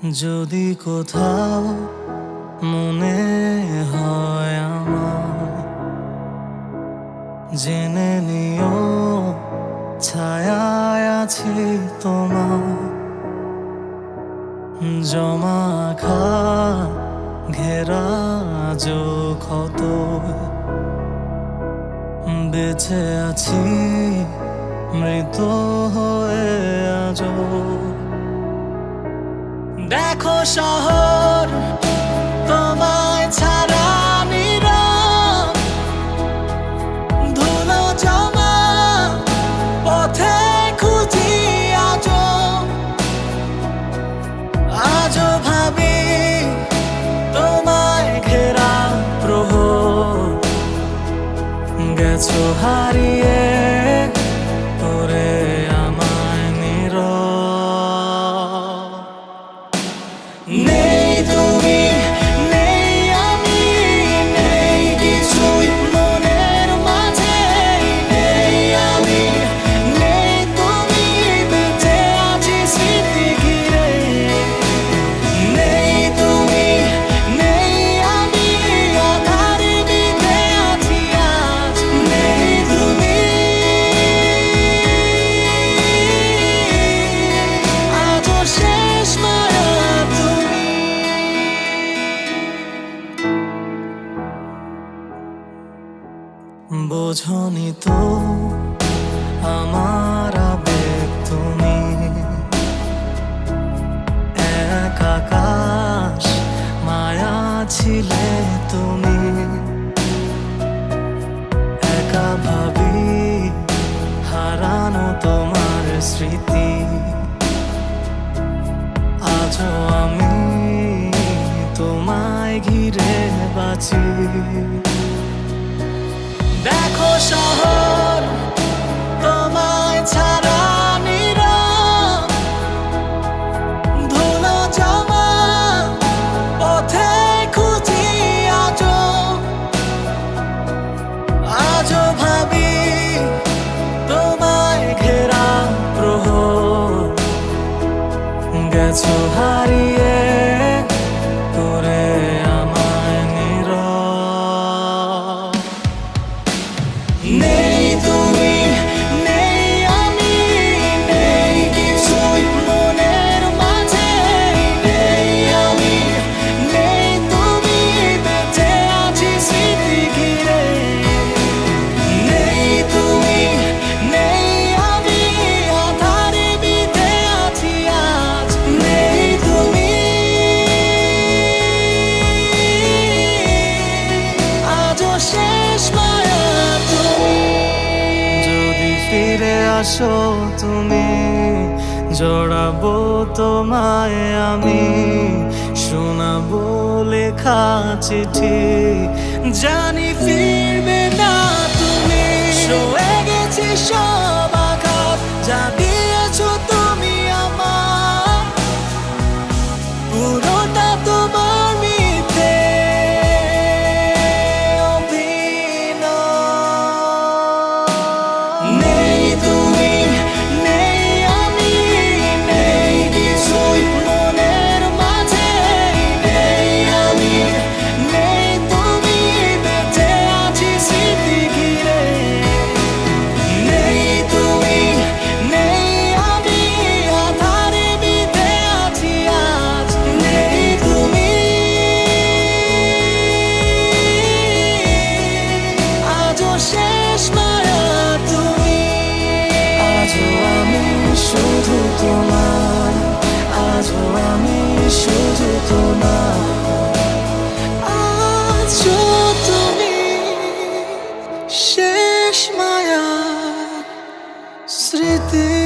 যদি কোথাও মনে হয় আমার, জেনে নিও ছায়ায় আছি তোমার। জমা খা ঘেরা ক্ষত, বেঁচে আছি মৃত হয়ে আজও। দেখো শহর তোমায় ছাড়া নীরব, ধুলো জমা পথে খুঁজি আজও। আজও ভাবি তোমায় ঘেরা প্রহর, গেছো হারিয়ে করে আমায় নীরব। নেই তুমি, নেই আমি, নেই কিছুই মনের মাঝে। নেই আমি, নেই তুমি, বেঁচে আছি স্মৃতি ঘিরে। নেই তুমি, নেই আমি, আধারে বিঁধে আছি আজ। নেই তুমি, আজও শেষ মায়া তুমি। বোঝনি তো আমার আবেগ তুমি, এক আকাশ মায়া ছিলে তুমি। একা ভাবি হারানো তোমার স্মৃতি, আজও আমি তোমায় ঘিরে বাঁচি। দেখো শহর তোমায় ছাড়া নীরব, ধুলো জমা পথে খুঁজি আজও। আজও ভাবি তোমায় ঘেরা প্রহর, গেছো হারিয়ে করে আমায় নীরব। নেই তুমি, নেই আমি, নেই কিছুই মনের মাঝে। নেই আমি, নেই তুমি, বেঁচে আছি স্মৃতি ঘিরে। নেই তুমি, নেই আমি, আধারে বিঁধে আছি আজ। নেই তুমি, আজও শেষ মায়া তুমি। যদি ফিরে আসো তুমি, জড়াবো তোমায় আমি, শোনাবো লেখা চিঠি। জানি ফিরবে না তুমি, সয়ে গেছি সব আঘাত যা দিয়েছো তুমি আমার। পুরোটা তোমার মিথ্যে অভিনয়। নেই তুমি, নেই আমি, নেই কিছুই মনের মাঝে। নেই আমি, নেই তুমি, বেঁচে আছি স্মৃতি ঘিরে। নেই তুমি, নেই আমি, আধারে বিঁধে আছি আজ। নেই তুমি, আজও শেষ মায়া তুমি। আজও আমি শুধু তোমার, আজও আমি শুধু তোমার। আজও তুমি শেষ মায়া স্মৃতি।